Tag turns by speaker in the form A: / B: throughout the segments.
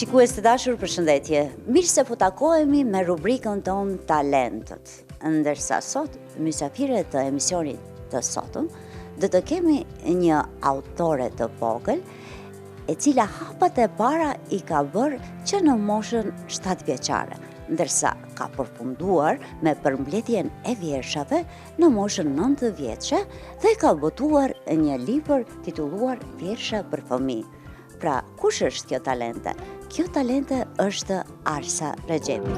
A: Shikues të dashur, përshëndetje. Mirë se po takohemi me rubrikën tonë Talentët. Ndërsa sot, mysafire të emisionit të sotëm, do të kemi një autore të vogël, e cila hapat e para i ka bërë që në moshën 7 vjeçare, ndërsa ka përfunduar me përmbledhjen e vjershave në moshën 9 vjeçe dhe ka botuar një libër titulluar Vjersha për fëmijë. Pra, kush është kjo talente? Kjo talente është Arsa Rexhepi.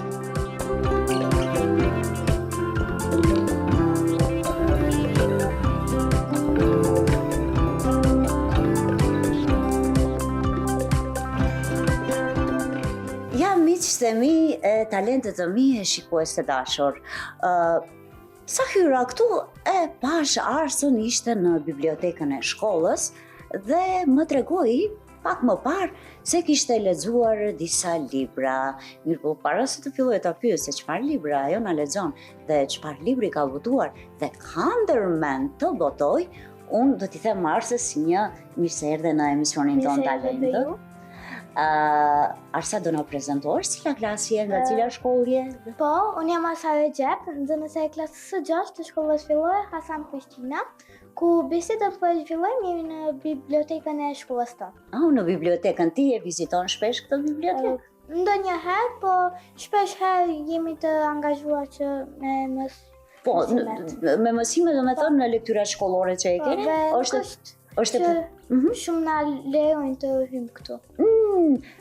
A: Jam miq se mi e talentet të mi e shikues të dashur. Sa hyra këtu e pash Arsën ishte në bibliotekën e shkollës dhe më tregoi pak më parë se kishte lexuar disa libra. Mirë po, para se të filloj ta pyes se çfarë libra ajo na lexon dhe çfarë libri ka botuar dhe ka ndërmend të botoj, unë do t'i them Arsës një mirë se erdhe në emisionin ton Talentët. Arsa, do na prezantosh cila klasi je, nga cila shkollë?
B: Po, unë jam Arsa Rexhep, nxënëse e klasës së 6 të shkollës fillore Hasan Prishtina, ku bisedën po e zhvillojmë jemi në bibliotekën e shkollës tonë.
A: Në bibliotekën ti e viziton shpesh këtë bibliotekë?
B: Ndonjëherë, po shpesh herë jemi të angazhuar që me mësimet.
A: Me mësime do me thonë në lektyra shkollore që e keni?
B: Është shumë na lejojnë të hymë këtu.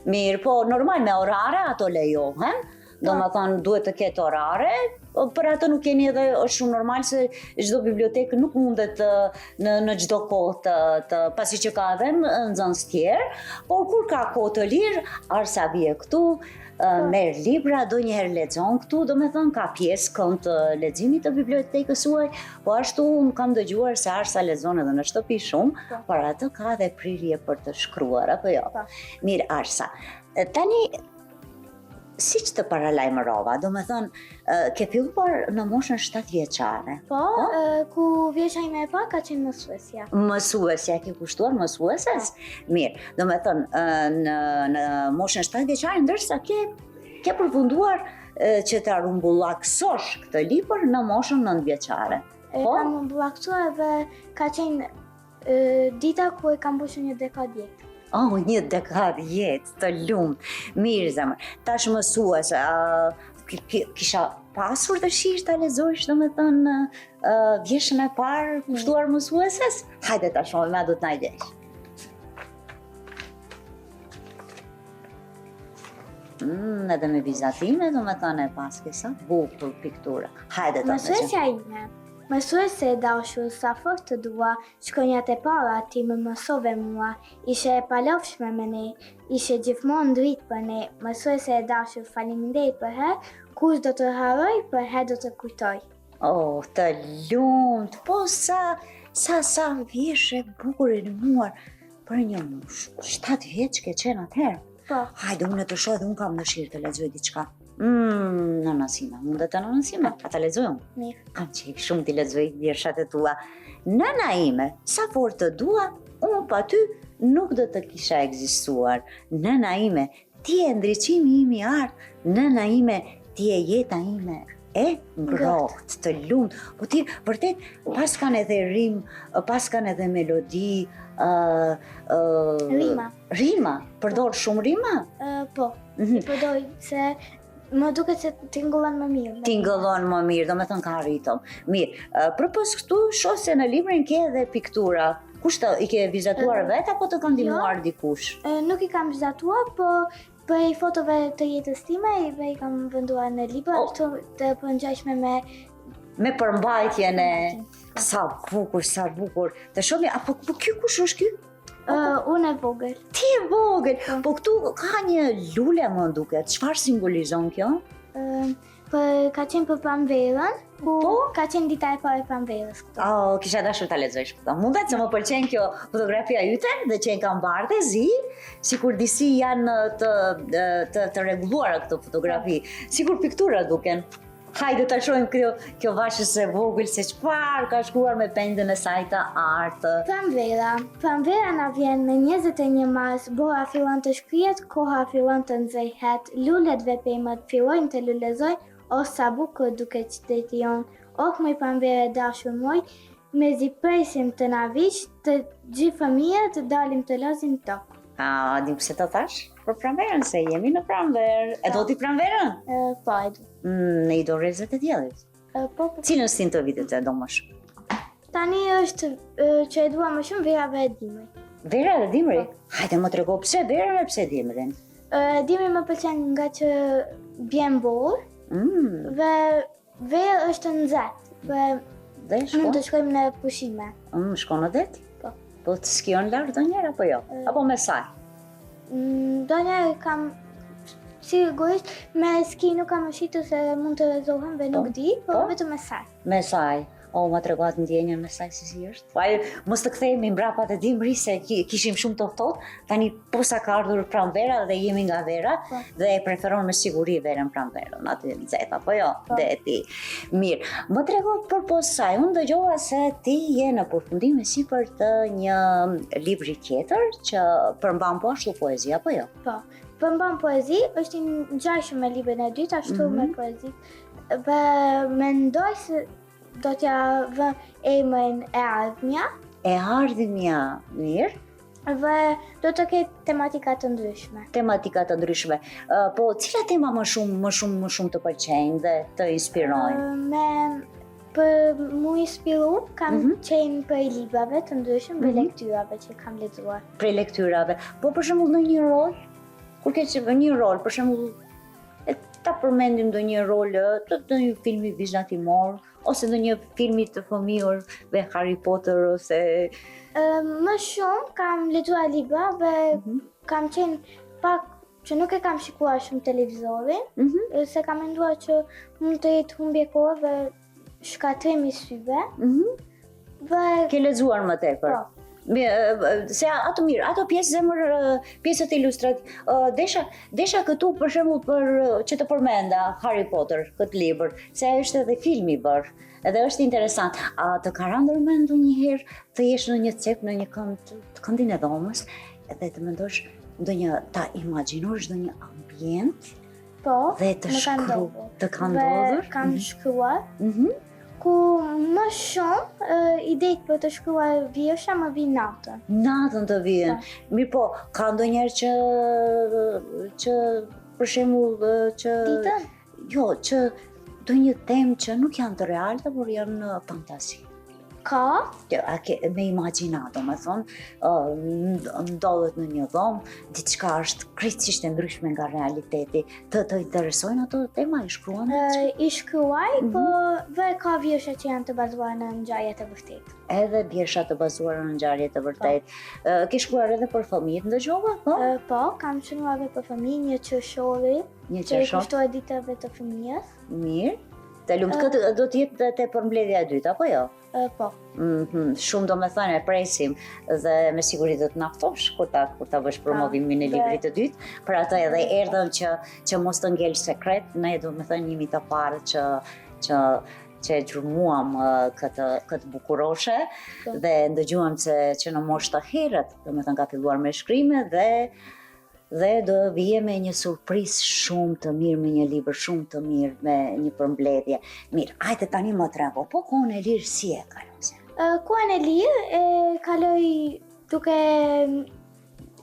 A: Mirë, po normal me orare ato lejohen, do me thonë duhet të ketë orare, për atë nuk keni edhe është shumë normal se çdo bibliotekë nuk mundet në çdo kohë të pasi që ka edhe nxënës tjerë, por kur ka kohë të lirë, Arsa vije këtu, merr libra, do njëherë lexon këtu, do me thënë ka pjesë kënd të leximit të bibliotekës suaj, po ashtu unë kam dëgjuar se Arsa lexon edhe në shtëpi shumë, por atë ka edhe prirje për të shkruar, apo jo? Mirë Arsa, tani si që të paralajmërova, do me thënë, ke filluar në moshën 7 vjeçare.
B: Po, ku vjeçja ime e parë ka qenë mësuesja.
A: Mësuesja, ke kushtuar mësueses? Mirë, do me thënë, në moshën 7 vjeçare, ndërsa ke përfunduar që të rumbullaksosh këtë libër në moshën 9 vjeçare.
B: Kam rumbullaksuar dhe ka qenë dita ku e kam mbushur një dekadë jetë.
A: Një dekadë jetë, të lumë. Mirë zemër, tash mësuese, kisha pasur dëshirë ta lexosh do me thënë vjeshën e parë kushtuar mësueses? Hajde ta shohim, do të na gjesh. Edhe me vizatime do me thënë e paske sa bukur piktura. Hajde ta
B: mësuesja ime. Mësuese e dashur, sa fort të dua, shkronjat e para ti më mësove mua, ishe e palofshme me ne, ishe gjithmonë dritë për ne, mësuese e dashur, faleminderit për herë, kush do të haroj, për herë do të kujtoj.
A: Të lumt, po sa vjeshe bukur e lëmuar për një 7 vjeç ke qenë atëherë.
B: Po.
A: Hajde, unë të shoh dhe unë kam dëshirë të lexoj diçka. Nënasima, mundet të nënasima? Ata lexoj unë?
B: Mirë.
A: Kam qejf shumë t'i lexoj vjershat e tua. Nëna ime, sa fort të dua, unë pa ty nuk do të kisha ekzistuar. Nëna ime, ti e ndriçimi im i art. Nëna ime, ti e jeta ime e ngrohtë, të lumt. Po ti vërtet pas kanë edhe rim, pas kanë edhe melodi, Rima, përdor shumë rima?
B: Po, i përdoj se më duket se tingëllon më mirë.
A: Tingëllon më mirë, do me thënë ka ritëm. Mirë, përpos këtu shoh se në librin ke edhe piktura. Kushtë i ke vizatuar vetë apo të ka ndihmuar dikush?
B: Nuk i kam vizatuar, po për fotove të jetës time i kam venduar në libër të përngjajshme
A: me përmbajtjen e sa bukur. Të shohim, apo ky kush është ky?
B: Unë e vogël.
A: Ti e vogël, po këtu ka një lule më duket. Çfarë simbolizon kjo?
B: Ka qenë për pranverën, ku
A: Po?
B: ka qenë dita e parë e pranverës këtu.
A: Kisha dashur ta lexojsh këtë. Mundet se më pëlqen kjo fotografia yte dhe që e kam bardhe zi, sikur disi janë të rregulluara këto fotografi, sikur piktura duken. Hajde ta shohim kjo vashës e vogël se çfarë ka shkruar me pendën e saj të artë.
B: Pranvera na vjen në 21 mars, bora fillon të shkrihet, koha fillon të nxehet, lulet dhe pemët fillojnë të lulezojnë, o sa bukur duket qyteti jon, më pranvere dashur moj, mezi presim të na vish, të gjithë fëmijët dalim të lozim tokë.
A: Dim pse të thash? Për pranverën, se jemi në pranverë. E do ti pranverën?
B: Po, e du.
A: Në i do rezet e djelit.
B: Po.
A: Cilën sin të vitit e do më shumë?
B: Tani është që e dua më shumë vera dhe dimri.
A: Vera dhe dimri? Hajde më trego pse vera dhe pse dimrin?
B: Dimri më pëlqen nga që bjen borë, dhe vera është nxehtë, dhe mund të shkojmë në pushime.
A: Shkon në det?
B: Po.
A: Po të skion lartë do njerë apo jo? Apo me saj?
B: Do njerë kam, sigurisht, me ski nuk kam shitur se mund të rezohem dhe nuk di, po vetëm me saj.
A: Me saj. Ma treguat ndjenjën me saj si është. Mos të kthehemi mbrapa të dimri se kishim shumë të ftohtë, tani posa ka ardhur pranvera dhe jemi nga vera dhe e preferon me siguri verën pranverën, aty nxehtë apo jo? Deti. Mirë. Më trego përpos saj, unë dëgjova se ti je në përfundim sipër të një libri tjetër që përmban po ashtu poezi apo jo?
B: Po. Përmban poezi, është i ngjashëm me librin e dytë, ashtu me poezi. Dhe mendoj se do t'ja vë emrin e ardhmja.
A: E ardhmja, mirë.
B: Dhe do të ketë tematika të ndryshme.
A: Tematika të ndryshme. Po cila tema më shumë të pëlqejnë dhe të inspirojnë?
B: Për mu inspiru, kam qenë për librave të ndryshme, për lektyrave që kam lexuar.
A: Për lektyrave. Po për shembull në një rol, kur ke një rol, për shembull, ta përmendim ndonjë rol të një filmi vizhatimor, ose ndonjë filmi të fëmijër dhe Harry Potter ose...
B: Më shumë kam lexuar libra dhe kam qenë pak që nuk e kam shikuar shumë televizorin, se kam menduar që mund të jetë humbje kohë dhe shkatrimi syve.
A: Ke lexuar më tepër?
B: Po.
A: Se ato mirë, ato pjesët ilustrative, desha këtu për shembull për që të përmenda Harry Potter, këtë libër, se është edhe filmi bërë, edhe është interesant. A të ka rënë në mend ndonjëherë të jesh në një cep, në një këndin e dhomës, edhe të mendosh ta imagjinosh ndonjë ambient, dhe të shkruar, të ka ndodhur?
B: Dhe kam shkruar. Ku më shumë idejt për të shkruar vjesha më vinë natën.
A: Natën të vijnë. Mirë po, ka ndonjëherë që për shembull që
B: ditën?
A: Jo, që ndonjë temë që nuk janë të realta, por janë fantasi.
B: Ka?
A: Me imagjinat, domethënë, ndodhet në një dhomë, diçka është krejtësisht e ndryshme nga realiteti. Të interesojnë ato tema, i shkruan?
B: I shkruaj, po dhe ka vjesha që janë të bazuar në ngjarje të vërtetë.
A: Edhe vjesha të bazuara në ngjarje të vërtetë. Ke shkruar edhe për fëmijët ndëgjova, po?
B: Po, kam shkruar edhe për fëmijë, një qershori, që i kushtohet ditëve të fëmijës.
A: Mirë. Të lumt, këtë do të jetë te përmbledhja e dytë, apo jo?
B: Po.
A: Shumë do me thënë e presim dhe me siguri do të na ftosh kur ta bësh promovimin e librit të dytë. Për ato edhe erdhëm që mos të ngel sekret, ne do me thënë jemi të parë që e gjurmuam këtë bukuroshe dhe ndëgjuam që në moshë të herët, do me thënë ka filluar me shkrime dhe do vije me një surprizë shumë të mirë, me një libër shumë të mirë, me një përmbledhje. Mirë, hajde tani më trego, po kohën e lirë si e kalon?
B: Kohën e lirë e kaloj duke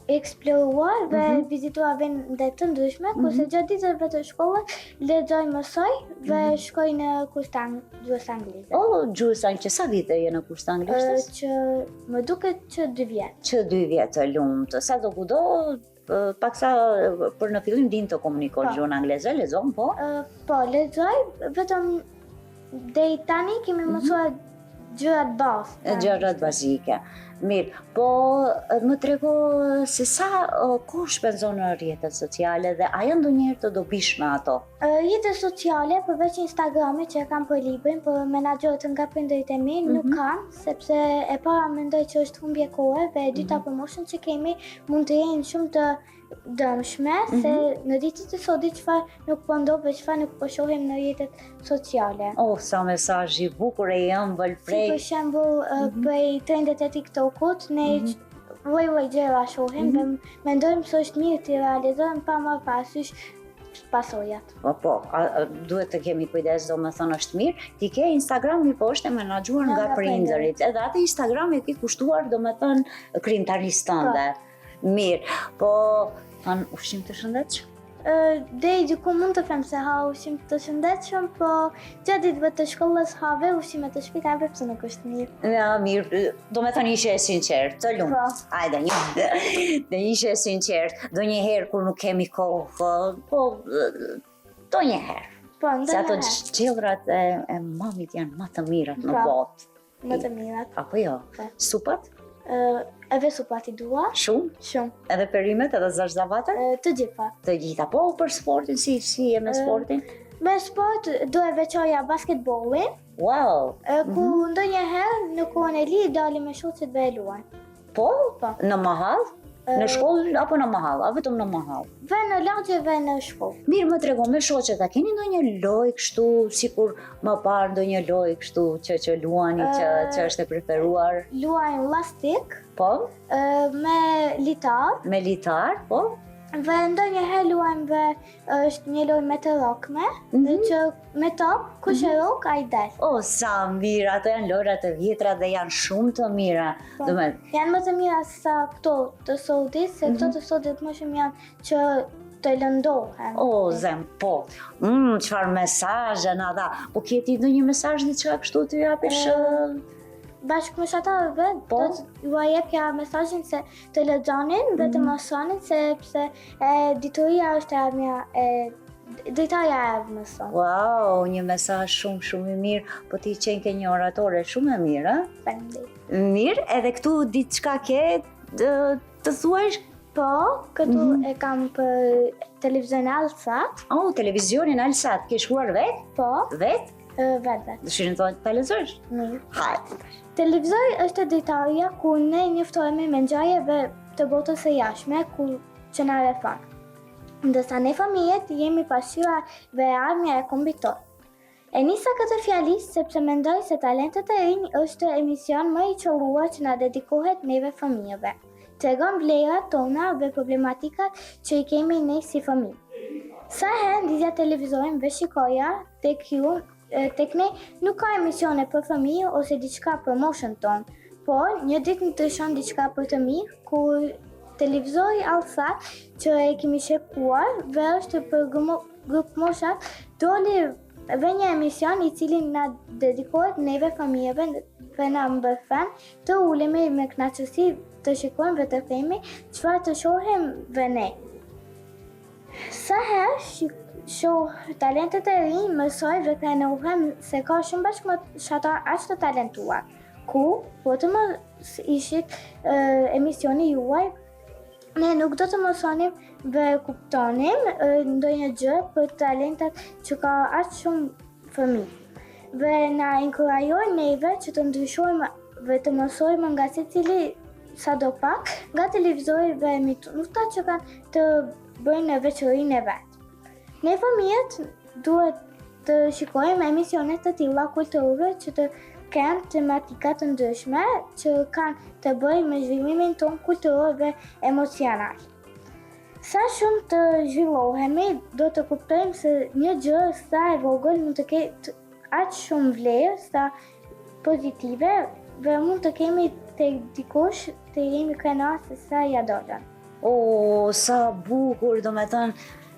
B: eksploruar dhe vizituar vende të ndryshme, kurse gjatë ditëve të shkollës lexoj, mësoj dhe shkoj në kurs gjuhës angleze.
A: Gjuhës angleze, sa vite je në kurs të anglezës?
B: Që më duket që 2 vjet.
A: Që 2 vjet, lumt. Sa do kudo paksa për në fillim din të komunikosh gjuhën angleze, lexon po?
B: Po, lexoj, vetëm deri tani kemi mësuar gjërat bazike.
A: Gjërat bazike. Mirë, po më trego se sa kohë shpenzon në rrjetet sociale dhe a janë ndonjëherë të dobishme ato?
B: Rrjetet sociale, përveç Instagramit që e kam për librin, për menaxherët nga prindërit e mi, nuk kam, sepse e para mendoj që është humbje kohe dhe e dyta për moshën që kemi mund të jenë shumë të dëmshme, se në ditët e sotme çfarë nuk po ndodh dhe çfarë nuk po shohim në rrjetet sociale.
A: Oh, sa mesazh i bukur e ëmbël prej.
B: Si për shembull prej trendet e TikTokut, ne lloj gjëra shohim dhe mendojmë se është mirë të realizojmë pa marrë parasysh pasojat.
A: Po, duhet të kemi kujdes, domethënë është mirë. Ti ke Instagrami po është e menaxhuar nga prindërit. Edhe atë Instagrami e ke kushtuar domethënë krijimtarisë tënde. Mirë, po kanë ushqim të shëndetshëm?
B: Deri diku mund të them se ha ushqim të shëndetshëm, po gjatë ditëve të shkollës have ushqime të shtëpisë pse nuk është mirë.
A: Ja, mirë, domethënë ishe e sinqert, të lumt.
B: Po.
A: Hajde, dhe ishe e sinqert, ndonjëherë kur nuk kemi kohë, po ndonjëherë.
B: Po,
A: Se ato
B: ndonjëherë.
A: gjellrat e mamit janë më të mirat në
B: Po.
A: botë.
B: Më të mirat.
A: Apo jo?
B: Po.
A: Supat?
B: Edhe supat i dua,
A: Shumë?
B: shumë.
A: Edhe perimet, edhe zashzavatet?
B: Të gjitha.
A: Të gjitha, po për sportin, si e me sportin?
B: Me sport do e veçoja basketbollin,
A: Wow!
B: ku ndonjëherë në kohën e lirë dalim me shoqet dhe e luajmë.
A: Po?
B: Po.
A: Në mahall? Në shkollë apo në mahall? A vetëm në mahall?
B: Dhe në lagje dhe në shkollë.
A: Mirë, më trego me shoqet, a keni ndonjë lojë kështu, sikur më parë ndonjë lojë kështu që luani, që është e preferuar?
B: Luajmë lastik,
A: Po?
B: me litar,
A: Me litar, po?
B: dhe ndonjëherë luajmë dhe është një lojë me të rokme, që me top, kush e rok, ai del.
A: Oh, sa mirë, ato janë lojrat e vjetra dhe janë shumë të mira.
B: Janë më të mira sa këto të sotit, se këto të sotit më shumë janë që të lëndohen.
A: Oh, zem, po. Çfarë mesazhe na dha. Po ke ti ndonjë mesazh diçka kështu të japish?
B: Bashkëmoshatarëve do t'ju jepja mesazhin se të lexonin dhe të mësonin, sepse dituria është e armja e drejtoria e mëson.
A: Wow, një mesazh shumë i mirë, po ti qenë ke një oratore shumë e mirë, a?
B: Faleminderit.
A: Mirë, edhe këtu diçka ke të thuash?
B: Po, këtu e kam për televizionin Alsat.
A: Oh, televizionin Alsat, ke shkuar vetë?
B: Po,
A: Vetë?
B: vetë.
A: Dëshirën të ta lexosh?
B: Mirë.
A: Hajde.
B: Televizori është drejtoria ku ne njoftohemi me ngjarjeve të botës së jashtme që na rrethon. Ndërsa ne fëmijët jemi pasqyra dhe armja e kombit tonë. E nisa këtë fjalisë sepse mendoj se Talentet e rinj është emision më i qolluar që na dedikohet neve fëmijëve. Tregon vlerat tona dhe problematikat që i kemi ne si fëmijë. Sa herë ndizja televizorin dhe shikoja tek ne nuk ka emisione për fëmijë ose diçka për moshën tonë, por një ditë ndryshon diçka për të mirë, kur televizori Alsat që e kemi shekuar dhe është për grup mosha, doli dhe një emision i cili na dedikohet neve fëmijëve dhe na mbërthen të ulemi me kënaqësi të shikojmë dhe të themi çfarë të shohim dhe ne. Sa herë shoh Talentet e rinj, mësoj dhe trenohem se ka shumë bashkëmoshatar aq të talentuar, ku po të mos ishit emisioni juaj, ne nuk do të mësonim dhe kuptonim ndonjë gjë për talentat që ka aq shumë fëmijë. Dhe na inkurajojnë neve që të ndryshojmë dhe të mësojmë nga secili sadopak nga televizori dhe emisionet që kanë të bëjnë veçorinë e vet. Ne fëmijët duhet të shikojmë emisionet të tilla kulturore që të kenë tematika të ndryshme që kanë të bëjnë me zhvillimin tonë kulturor dhe emocional. Sa shumë të zhvillohemi, do të kuptojmë se një gjë sa e vogël mund të ketë aq shumë vlerë sa pozitive dhe mund të kemi tek dikush të jemi krenar se sa ja dolan.
A: Oh, sa bukur, do me thënë,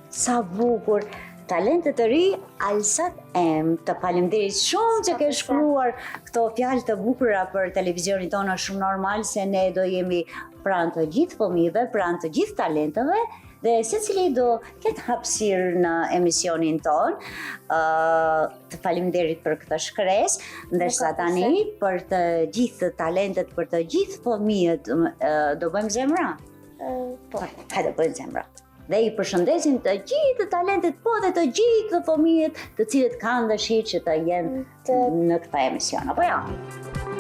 A: sa bukur. Talentet e ri, Alsat M. Të faleminderit shumë që ke shkruar këto fjalë të bukura për televizionin tonë. Është shumë normal se ne do jemi pranë të gjithë fëmijëve, pranë të gjithë talenteve Dhe secili do ketë hapësirë në emisionin ton. Të faleminderit për këtë shkresë, ndërsa tani për të gjithë talentet, për të gjithë fëmijët do bëjmë zemra.
B: Po.
A: Hajde bëjmë zemra. Dhe i përshëndesim të gjithë talentet, po dhe të gjithë fëmijët të cilët kanë dëshirë që të jenë në këtë emision. Apo jo?